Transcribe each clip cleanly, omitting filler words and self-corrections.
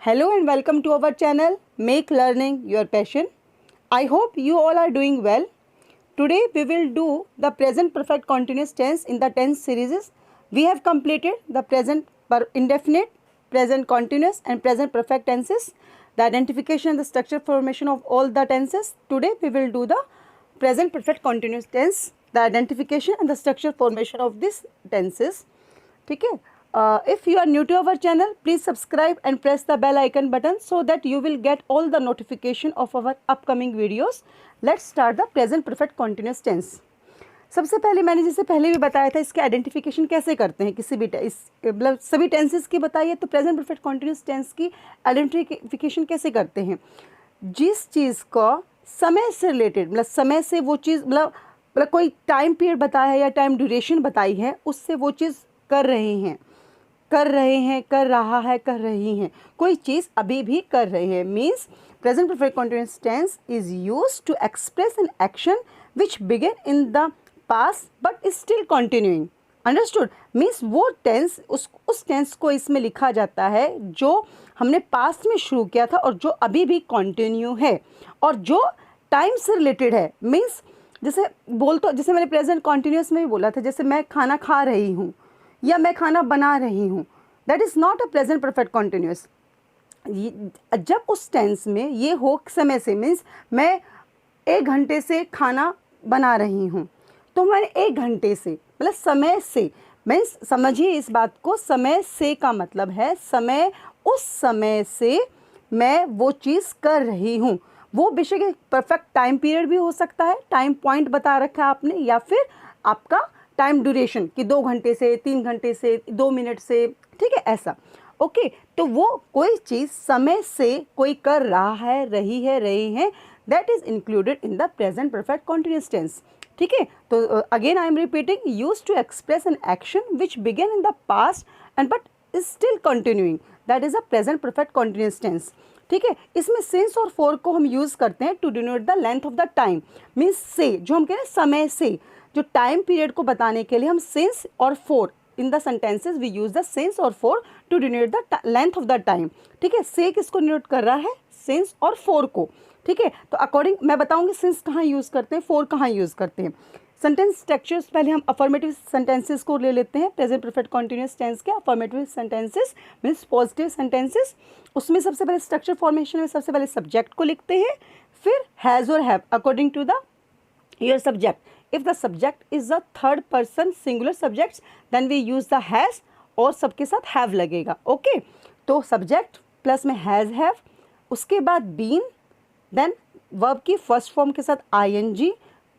Hello and welcome to our channel Make Learning Your Passion. I hope you all are doing well. Today we will do the present perfect continuous tense in the tense series. We have completed the present indefinite, present continuous and present perfect tenses, the identification and the structure formation of all the tenses. Today we will do the present perfect continuous tense, the identification and the structure formation of these tenses. ठीक है. If you are new to our channel, please subscribe and press the bell icon button so that you will get all the notification of our upcoming videos. Let's start the present perfect continuous tense. सबसे पहले मैंने जैसे पहले भी बताया था इसके identification कैसे करते हैं किसी भी मतलब सभी टेंसेस की बताइए तो प्रेजेंट परफेक्ट कॉन्टिन्यूस टेंस की आइडेंटिफिकेशन कैसे करते हैं. जिस चीज़ को समय से रिलेटेड मतलब समय से वो चीज़ मतलब कोई टाइम पीरियड बताया है या टाइम ड्यूरेशन बताई है उससे वो चीज़ कर रही हैं, कर रहा है, कर रही हैं, कोई चीज़ अभी भी कर रहे हैं. Means present perfect continuous tense is used to express an action which begin in the past but is still continuing. Understood. Means वो टेंस उस टेंस को इसमें लिखा जाता है जो हमने पास्ट में शुरू किया था और जो अभी भी कंटिन्यू है और जो टाइम से रिलेटेड है. मीन्स जैसे मैंने प्रेजेंट कॉन्टिन्यूस में भी बोला था, जैसे मैं खाना खा रही हूँ या मैं खाना बना रही हूँ, that is not a present perfect continuous. जब उस टेंस में ये हो समय से, मीन्स मैं 1 घंटे से खाना बना रही हूँ तो मैंने 1 घंटे से मतलब समय से, मीन्स समझिए इस बात को, समय से का मतलब है समय, उस समय से मैं वो चीज़ कर रही हूँ. वो बेशक एक परफेक्ट टाइम पीरियड भी हो सकता है, टाइम पॉइंट बता रखा है आपने, या फिर आपका टाइम ड्यूरेशन कि 2 घंटे से 3 घंटे से 2 मिनट से, ठीक है, ऐसा. ओके. तो वो कोई चीज़ समय से कोई कर रहा है, रही है, that is included in the present perfect continuous tense. ठीक है. तो again I am repeating, used to express an action which begin in the past and but is still continuing, that is a present perfect continuous tense. ठीक है. इसमें since और for को हम use करते हैं to denote the length of the time. Means से, जो हम कह रहे हैं समय से, जो टाइम पीरियड को बताने के लिए हम सिंस और for in the sentences we use the since और for to denote the length of the time. ठीक है. से किसको डिनोट कर रहा है? सिंस और फॉर को. ठीक है. तो अकॉर्डिंग मैं बताऊंगी सिंस कहाँ यूज़ करते हैं, फॉर कहाँ यूज़ करते हैं. सेंटेंस स्ट्रक्चर्स पहले हम अफर्मेटिव सेंटेंसेस को ले लेते हैं. प्रेजेंट परफेक्ट कॉन्टिन्यूस टेंस के affirmative sentences means positive sentences. उसमें सबसे पहले स्ट्रक्चर फॉर्मेशन में सबसे पहले सब्जेक्ट को लिखते हैं, फिर हैज़ और have according to the your subject. If the subject is a third person singular subjects, then we use the has और सबके साथ have लगेगा. ओके. तो subject प्लस में has have, उसके बाद been, then verb की फर्स्ट फॉर्म के साथ ing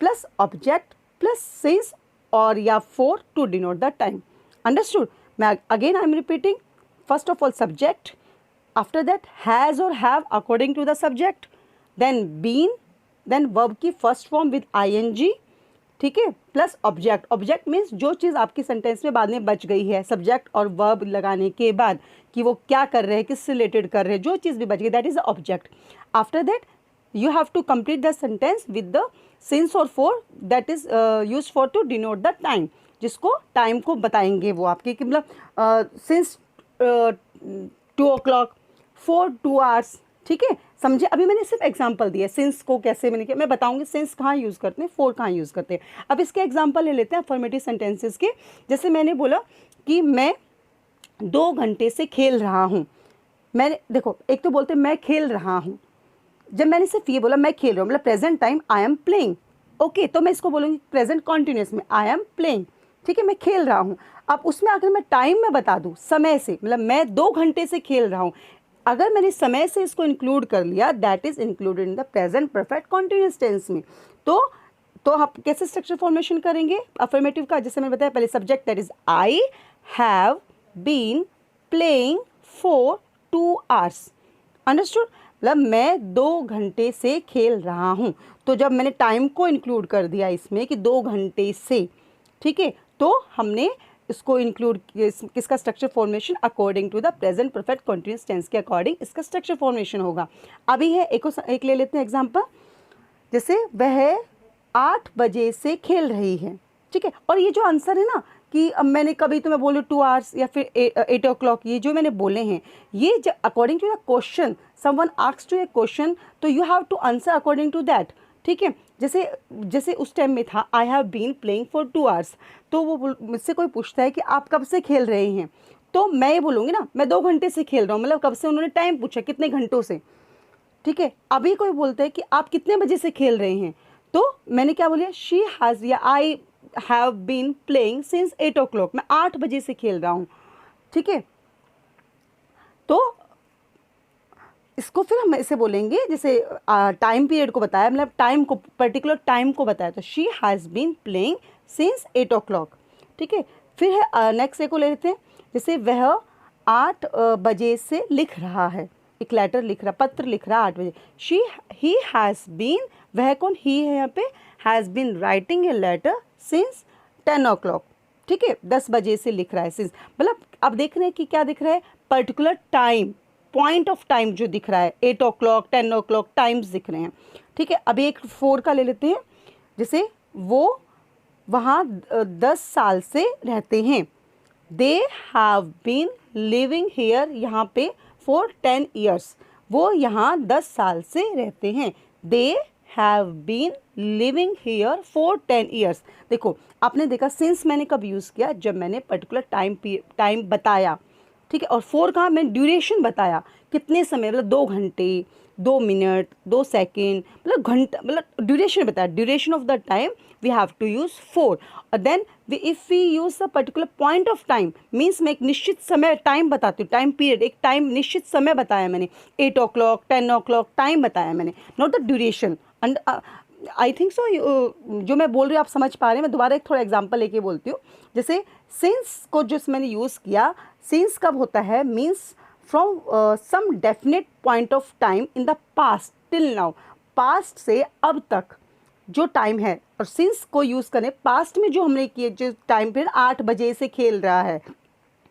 plus object plus since और या for to denote the time. Understood? मैं again I am repeating, first of all subject, after that has or have according to the subject, then been, then verb की first form with ing, ठीक है, plus object. Object means जो चीज़ आपकी sentence में बाद में बच गई है, सब्जेक्ट और वर्ब लगाने के बाद कि वो क्या कर रहे हैं, किससे रिलेटेड कर रहे हैं, जो चीज़ भी बच गई, that is object. After that you have to complete the sentence with the since और for, that is use for to denote the time, जिसको टाइम को बताएंगे वो आपके कि मतलब सिंस 2 o'clock, फॉर 2 hours. ठीक है. समझे. अभी मैंने सिर्फ एग्जांपल दिया सिंस को कैसे मैंने किया, मैं बताऊंगी सिंस कहाँ यूज़ करते हैं, फॉर कहाँ यूज़ करते हैं. अब इसके एग्जांपल ले लेते हैं अफर्मेटिव सेंटेंसेस के. जैसे मैंने बोला कि मैं 2 घंटे से खेल रहा हूँ. मैंने देखो, एक तो बोलते मैं खेल रहा हूँ, जब मैंने सिर्फ ये बोला मैं खेल रहा हूँ मतलब present time I am playing. Okay. तो मैं इसको बोलूँगी प्रेजेंट कॉन्टिन्यूस में आई एम प्लेइंग. ठीक है. मैं खेल रहा हूँ. अब उसमें अगर मैं टाइम में बता दूँ समय से, मतलब मैं 2 घंटे से खेल रहा हूँ, अगर मैंने समय से इसको इंक्लूड कर लिया, that is included in the present perfect continuous tense में. तो आप कैसे स्ट्रक्चर फॉर्मेशन करेंगे अफर्मेटिव का, जैसे मैंने बताया पहले subject that is I have been playing for 2 hours. Understood. मतलब मैं 2 घंटे से खेल रहा हूँ. तो जब मैंने टाइम को इंक्लूड कर दिया इसमें कि 2 घंटे से, ठीक है, तो हमने इसको इंक्लूड किसका structure formation according to the present perfect continuous tense के अकॉर्डिंग इसका स्ट्रक्चर फॉर्मेशन होगा. अभी है एक ले लेते हैं एग्जांपल. जैसे वह 8 बजे से खेल रही है. ठीक है. और ये जो आंसर है ना, कि अब मैंने कभी तो मैं बोलूँ 2 आवर्स या फिर 8 o'clock, ये जो मैंने बोले हैं ये according to the question, someone asks to a question तो you have to answer according to that, ठीक है। जैसे जैसे उस टाइम में था I have been playing for 2 hours, तो वो मुझसे कोई पूछता है कि आप कब से खेल रहे हैं, तो मैं ये बोलूँगी ना मैं 2 घंटे से खेल रहा हूँ, मतलब कब से उन्होंने टाइम पूछा कितने घंटों से, ठीक है। अभी कोई बोलता है कि आप कितने बजे से खेल रहे हैं, तो मैंने क्या बोलिया, शी हैज़ या I have been playing since 8 o'clock, मैं 8 बजे से खेल रहा हूँ, ठीक है। तो इसको फिर हम ऐसे बोलेंगे, जैसे टाइम पीरियड को बताया, मतलब टाइम को, पर्टिकुलर टाइम को बताया, तो she has been playing since 8 o'clock, ठीक है। फिर है नेक्स्ट को ले लेते हैं, जैसे वह 8 बजे से लिख रहा है, एक लेटर लिख रहा, पत्र लिख रहा 8 बजे, ही हैज़ बीन, वह कौन, ही है यहाँ पे, has been writing a letter since 10 o'clock, ठीक है, 10 बजे से लिख रहा है सिंस, मतलब अब देख रहे हैं कि क्या दिख रहा है, particular time, point of time जो दिख रहा है, 8 o'clock 10 o'clock टाइम्स दिख रहे हैं, ठीक है। अभी एक 4 का ले लेते हैं, जैसे वो वहाँ 10 साल से रहते हैं, they have been living here, यहाँ पे फॉर 10 years, वो यहाँ 10 साल से रहते हैं, they have been living here for 10 years। देखो आपने देखा सिंस मैंने कब यूज़ किया, जब मैंने पर्टिकुलर टाइम बताया, ठीक है, और 4 का मैं ड्यूरेशन बताया, कितने समय, मतलब 2 घंटे 2 मिनट 2 सेकेंड, मतलब घंटा, मतलब ड्यूरेशन बताया, duration of the time we have to use 4, और then if we use a particular point of time, means मैं एक निश्चित समय टाइम बताती हूँ, टाइम पीरियड, एक टाइम निश्चित समय बताया मैंने, 8 o'clock 10 o'clock टाइम बताया मैंने, not the duration. And I think so जो मैं बोल रही हूँ आप समझ पा रहे हैं। मैं दोबारा एक थोड़ा एग्जांपल लेके बोलती हूँ, जैसे सिंस को जो मैंने यूज़ किया, सिंस कब होता है, means from some definite point of time in the past till now, past से अब तक जो टाइम है, और सिंस को यूज़ करें पास्ट में जो हमने किए, जो टाइम पीरियड 8 बजे से खेल रहा है,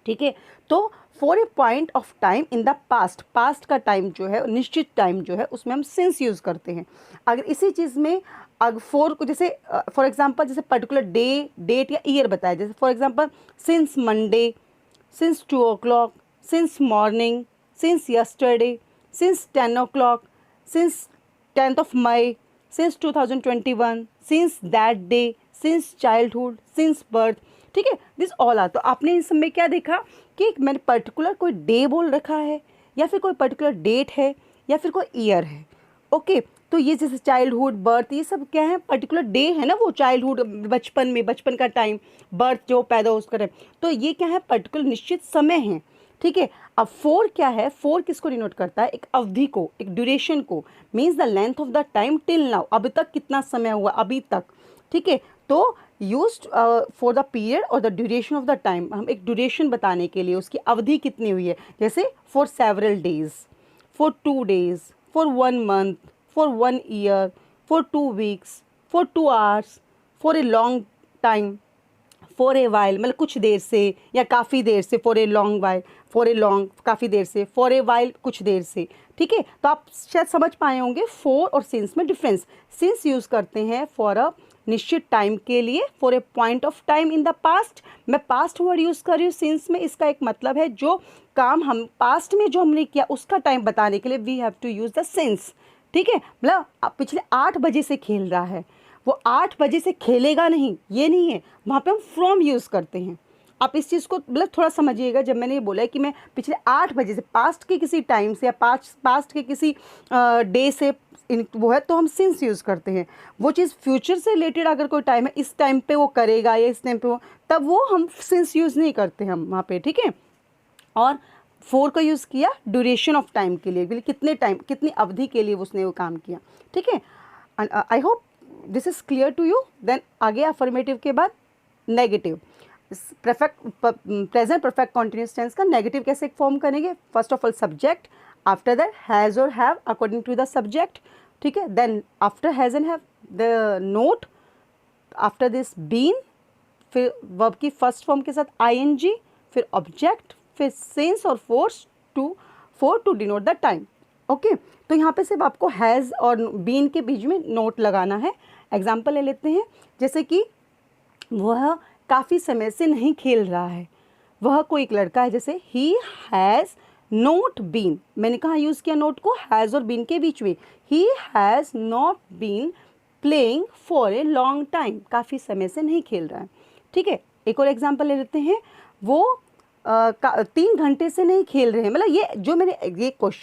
ठीक है, तो for a point of time in the past, past का टाइम जो है, निश्चित टाइम जो है, उसमें हम सिंस यूज़ करते हैं। अगर इसी चीज़ में अगर 4 को, जैसे फॉर एग्जांपल जैसे पर्टिकुलर डे, डेट या ईयर बताया, जैसे for example since Monday, since 2 o'clock, since morning, since yesterday, since 10 o'clock, since 10th of May, since 2021, since that day, since childhood, since birth, ठीक है, दिस ऑल आर। तो आपने इस समय क्या देखा कि मैंने पर्टिकुलर कोई डे बोल रखा है, या फिर कोई पर्टिकुलर डेट है, या फिर कोई ईयर है, ओके। तो ये जैसे चाइल्डहुड, बर्थ, ये सब क्या है, पर्टिकुलर डे है ना, वो चाइल्डहुड बचपन में, बचपन का टाइम, बर्थ जो पैदा हो उसका टाइम, तो ये क्या है, पर्टिकुलर निश्चित समय है, ठीक है। अब 4 क्या है, 4 किसको डिनोट करता है, एक अवधि को, एक ड्यूरेशन को, means the length of the time till now, अभी तक कितना समय हुआ, अभी तक, ठीक है। तो यूज्ड फॉर द पीरियड और the duration of the time, हम एक ड्यूरेशन बताने के लिए उसकी अवधि कितनी हुई है, जैसे for several days, for 2 days, for 1 month, for 1 year, for 2 weeks, for 2 hours, for a long time, for a while, मतलब कुछ देर से या काफ़ी देर से, for a long while, for a long काफ़ी देर से, फॉर ए वाइल कुछ देर से, ठीक है। तो आप शायद समझ पाए होंगे फॉर और सिंस में डिफरेंस। सिंस यूज़ करते हैं फॉर अ निश्चित टाइम के लिए, for a point of time in the past, मैं पास्ट वर्ड यूज़ कर रही हूँ सिंस में, इसका एक मतलब है जो काम हम पास्ट में जो हमने किया उसका टाइम बताने के लिए we have to use the since, ठीक है। मतलब पिछले 8 बजे से खेल रहा है, वो 8 बजे से खेलेगा नहीं, ये नहीं है, वहाँ पे हम फ्रॉम यूज़ करते हैं। आप इस चीज़ को मतलब थोड़ा समझिएगा, जब मैंने ये बोला है कि मैं पिछले 8 बजे से, पास्ट के किसी टाइम से या पास्ट के किसी डे से वो है, तो हम सिंस यूज़ करते हैं। वो चीज़ फ्यूचर से रिलेटेड अगर कोई टाइम है, इस टाइम पे वो करेगा या इस टाइम पे वो, तब वो हम सिंस यूज़ नहीं करते हम वहाँ पे, ठीक है। और 4 का यूज़ किया ड्यूरेशन ऑफ टाइम के लिए, कितने टाइम, कितनी अवधि के लिए उसने वो काम किया, ठीक है। I hope this is clear to you. Then आगे अफर्मेटिव के बाद negative, present perfect continuous tense का नेगेटिव कैसे फॉर्म करेंगे, first of all subject, after that has और have according to the subject, ठीक है। Then after has and have the not, after this been, फिर वर्ब की फर्स्ट फॉर्म के साथ ing, फिर ऑब्जेक्ट, फिर सिंस और for to denote the time, okay. तो यहाँ पे सिर्फ आपको हैज़ और बीन के बीच में नोट लगाना है। एग्जाम्पल ले लेते हैं, जैसे कि वह काफ़ी समय से नहीं खेल रहा है। वह कोई एक लड़का है, जैसे ही हैज़ नॉट बीन, मैंने कहाँ यूज़ किया नोट को, हैज़ और बीन के बीच में। He has not been playing for a long time, काफ़ी समय से नहीं खेल रहा है। ठीक है, एक और एग्जाम्पल ले लेते हैं, वो 3 घंटे से नहीं खेल रहे हैं। मतलब ये जो मैंने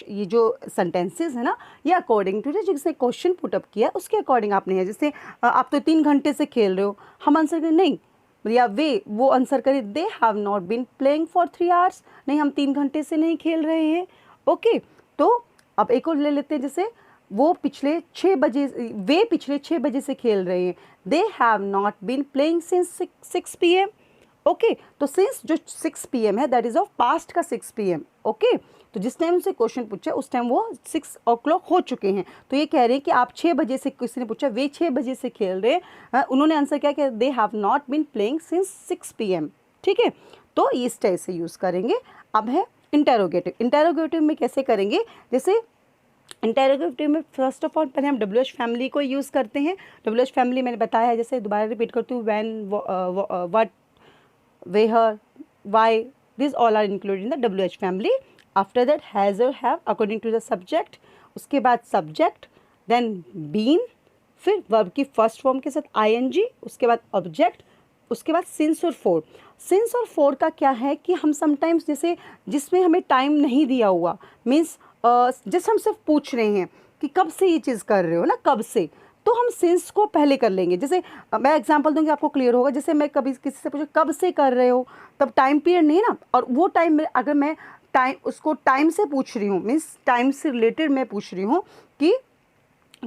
ये जो सेंटेंसेस है ना, ये अकॉर्डिंग टू जिसने क्वेश्चन पुटअप किया उसके अकॉर्डिंग आपने है। जैसे आप तो 3 घंटे से खेल रहे हो, हम आंसर करें नहीं, या वो आंसर करें they have not been playing for 3 hours, नहीं हम 3 घंटे से नहीं खेल रहे हैं। ओके, तो अब एक और ले लेते हैं, जैसे वे पिछले 6 बजे से खेल रहे हैं। They have not been playing since 6 PM। Okay, तो सिंस जो 6 PM है दैट इज ऑफ पास्ट का 6 PM। ओके, तो जिस टाइम से क्वेश्चन पूछा उस टाइम वो 6 o'clock हो चुके हैं। तो ये कह रहे हैं कि आप 6 बजे से, किसी ने पूछा वे 6 बजे से खेल रहे हैं, उन्होंने आंसर क्या किया, they have not been playing since 6 PM। ठीक है, तो इस टाइप से यूज़ करेंगे। अब है इंटेरोगेटिव। इंटेरोगेटिव में कैसे करेंगे, जैसे इंटेरोगेटिव में फर्स्ट ऑफ ऑल पहले हम WH फैमिली को यूज़ करते हैं। WH फैमिली मैंने बताया है, जैसे दोबारा रिपीट करती हूँ, when, what, where, why, these all are included in the WH family. After that has or have according to the subject, उसके बाद subject, then been, फिर verb की फर्स्ट फॉर्म के साथ ing, उसके बाद ऑब्जेक्ट, उसके बाद सिंस और फोर। सिंस और फोर का क्या है कि हम समटाइम्स जैसे जिसमें हमें टाइम नहीं दिया हुआ, मीन्स जैसे हम सिर्फ पूछ रहे हैं कि कब से ये चीज़ कर रहे हो ना, कब से, तो हम सिंस को पहले कर लेंगे। जैसे मैं एग्जांपल दूंगी आपको क्लियर होगा। जैसे मैं कभी किसी से पूछूं कब से कर रहे हो, तब टाइम पीरियड नहीं ना, और वो टाइम में अगर मैं उसको टाइम से पूछ रही हूँ, मीन्स टाइम से रिलेटेड मैं पूछ रही हूँ कि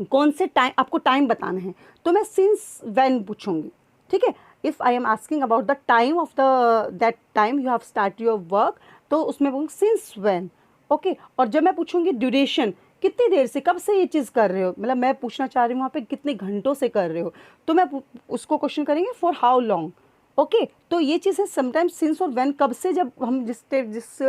कौन से टाइम, आपको टाइम बताना है, तो मैं सिंस व्हेन पूछूंगी। ठीक है, if I am asking about the time of that time you have start your work, तो उसमें बोलूँगी सिंस व्हेन। ओके, और जब मैं पूछूंगी ड्यूरेशन, कितनी देर से, कब से ये चीज़ कर रहे हो, मतलब मैं पूछना चाह रही हूँ वहाँ पे कितने घंटों से कर रहे हो, तो मैं उसको क्वेश्चन करेंगे फॉर हाउ लॉन्ग। ओके, तो ये चीज़ है समटाइम्स सिंस और व्हेन, कब से, जब हम जिस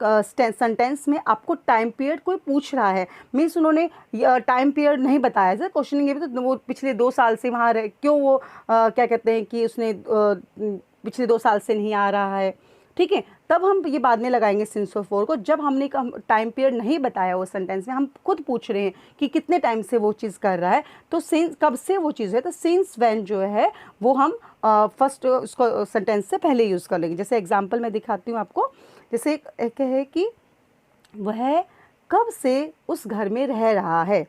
सेंटेंस में आपको टाइम पीरियड कोई पूछ रहा है, मीन्स उन्होंने टाइम पीरियड नहीं बताया, जैसे क्वेश्चन ये भी, तो वो पिछले 2 साल से वहाँ रहे, क्यों वो क्या कहते हैं कि उसने पिछले 2 साल से नहीं आ रहा है। ठीक है, तब हम ये बाद में लगाएंगे सिंस और फोर को, जब हमने टाइम पीरियड नहीं बताया वो सेंटेंस में, हम खुद पूछ रहे हैं कि कितने टाइम से वो चीज़ कर रहा है, तो सिंस कब से वो चीज़ है, तो सिंस व्हेन जो है वो हम फर्स्ट उसको सेंटेंस से पहले यूज़ कर लेंगे। जैसे एग्जांपल मैं दिखाती हूँ आपको, जैसे एक है कि वह कब से उस घर में रह रहा है,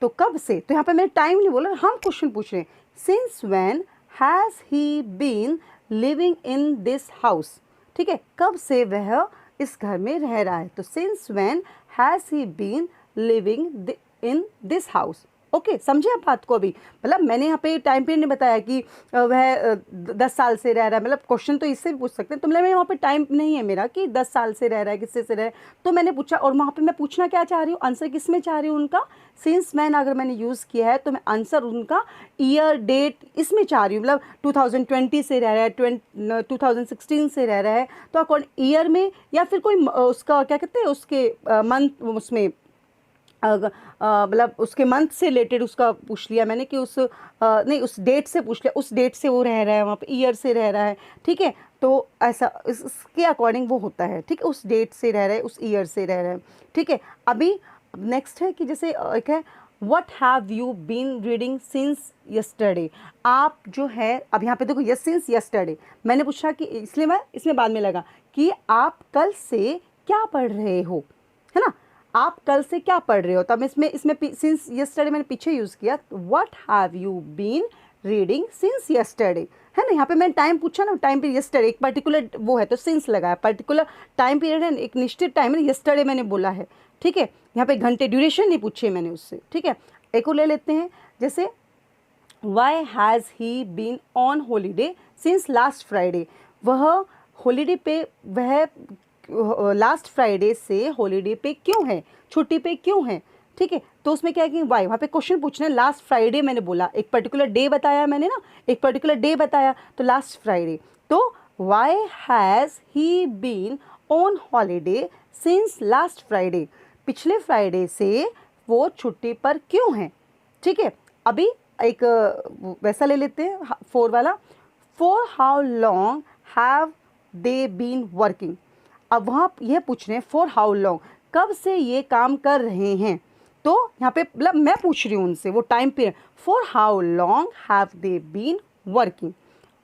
तो कब से, तो यहाँ पे मैंने टाइम नहीं बोला, हम क्वेश्चन पूछ रहे हैं since when has he been living in this house. ठीक है, कब से वह इस घर में रह रहा है, तो since when has he been living in this house. Okay, समझे आप बात को अभी, मतलब मैंने यहाँ पे टाइम पीरियड नहीं बताया कि वह 10 साल से रह रहा है, मतलब क्वेश्चन तो इससे भी पूछ सकते हैं, तो मतलब वहाँ पे टाइम नहीं है मेरा कि 10 साल से रह रहा है, किससे से रह, तो मैंने पूछा, और वहाँ पे मैं पूछना क्या चाह रही हूँ, आंसर किस में चाह रही हूँ उनका, सिंस मैन अगर मैंने यूज़ किया है तो मैं आंसर उनका ईयर डेट इसमें चाह रही हूँ, मतलब 2020 से रह रहा है, 2016 से रह रहा है, तो अकॉर्डिंग ईयर में, या फिर कोई उसका क्या कहते हैं उसके मंथ, उसमें मतलब उसके मंथ से रिलेटेड उसका पूछ लिया मैंने कि उस नहीं, उस डेट से पूछ लिया, उस डेट से वो रह रहा है वहाँ पे, ईयर से रह रहा है। ठीक है, तो ऐसा इसके अकॉर्डिंग वो होता है। ठीक है, उस डेट से रह रहा है, उस ईयर से रह रहा है। ठीक है, अभी नेक्स्ट है कि जैसे एक है what have you been reading since yesterday. आप जो है, अब यहाँ पे देखो यस सिंस यस्टरडे मैंने पूछा कि, इसलिए मैं इसमें बाद में लगा कि आप कल से क्या पढ़ रहे हो, है ना, आप कल से क्या पढ़ रहे हो, तब इसमें सिंस यस्टरडे मैंने पीछे यूज़ किया, what have you been reading since yesterday, है ना। यहाँ पे मैंने टाइम पूछा ना, टाइम पीरियड यस्टरडे एक पर्टिकुलर वो है तो सिंस लगाया, पर्टिकुलर टाइम पीरियड है, एक निश्चित टाइम है, यस्टरडे मैंने बोला है। ठीक है, यहाँ पे घंटे ड्यूरेशन नहीं पूछे मैंने उससे। ठीक है, एक और ले लेते हैं, जैसे why has he been on holiday since last Friday. वह हॉलीडे पे, वह लास्ट फ्राइडे से हॉलीडे पे क्यों है, छुट्टी पे क्यों है। ठीक है, तो उसमें क्या है कि वाई, वहाँ पे क्वेश्चन पूछना है, लास्ट फ्राइडे मैंने बोला, एक पर्टिकुलर डे बताया मैंने ना, एक पर्टिकुलर डे बताया, तो लास्ट फ्राइडे, तो why has he been on holiday since last Friday, पिछले फ्राइडे से वो छुट्टी पर क्यों है। ठीक है, अभी एक वैसा ले लेते हैं 4 वाला, for how long have they been working. अब वहाँ यह पूछ रहे हैं फॉर हाउ लॉन्ग, कब से ये काम कर रहे हैं। तो यहाँ पे मतलब मैं पूछ रही हूँ उनसे वो time period, for how long have they been working.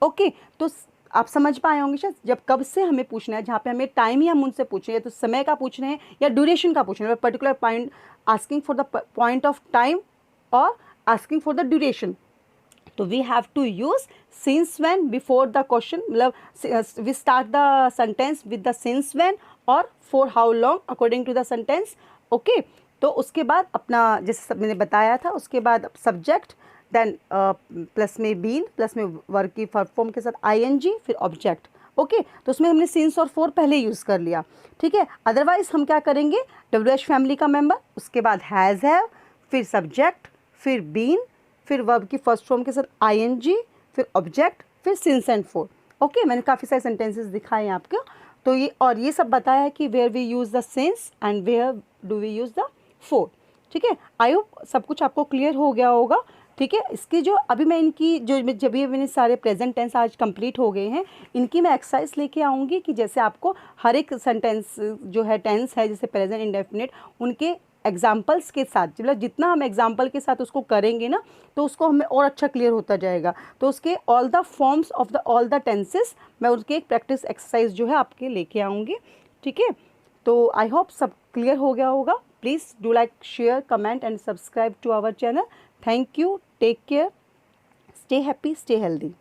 Okay, तो आप समझ पाए होंगे शायद, जब कब से हमें पूछना है, जहाँ पे हमें टाइम ही हम उनसे पूछ रहे हैं, तो समय का पूछ रहे हैं या ड्यूरेशन का पूछ रहे हैं, particular point asking for the point of time और आस्किंग फॉर द ड्यूरेशन। तो we have to use since when before the question, मतलब we start the sentence with the since when और for how long according to the sentence. Okay, तो उसके बाद अपना जैसे मैंने बताया था, उसके बाद सब्जेक्ट, देन प्लस में बीन, प्लस में वर्क की फॉर्म के साथ आईएनजी, फिर ऑब्जेक्ट। ओके, तो उसमें हमने सिंस और फॉर पहले यूज़ कर लिया, ठीक है। अदरवाइज हम क्या करेंगे, डब्ल्यूएच फैमिली का मेंबर, उसके बाद हैज़ हैव, फिर सब्जेक्ट, फिर बीन, फिर वर्ब की फर्स्ट फॉर्म के साथ आईएनजी, फिर ऑब्जेक्ट, फिर सिंस एंड फॉर। ओके, मैंने काफ़ी सारे सेंटेंसेस दिखाए हैं आपको, तो ये और ये सब बताया है कि where we use the since and where do we use the for. ठीक है, आई होप सब कुछ आपको क्लियर हो गया होगा। ठीक है, इसकी जो अभी मैं इनकी जो जब भी मैंने सारे प्रेजेंट टेंस आज कंप्लीट हो गए हैं, इनकी मैं एक्सरसाइज लेके आऊँगी कि जैसे आपको हर एक सेंटेंस जो है टेंस है जैसे प्रेजेंट इंडेफिनिट, उनके एग्जाम्पल्स के साथ, मतलब जितना हम एग्जाम्पल के साथ उसको करेंगे ना, तो उसको हमें और अच्छा क्लियर होता जाएगा। तो उसके all the forms of the all the tenses मैं उसके एक प्रैक्टिस एक्सरसाइज जो है आपके लेके आऊँगी। ठीक है, तो आई होप सब क्लियर हो गया होगा। Please do like, share, comment and subscribe to our channel. Thank you, take care, stay happy, stay healthy.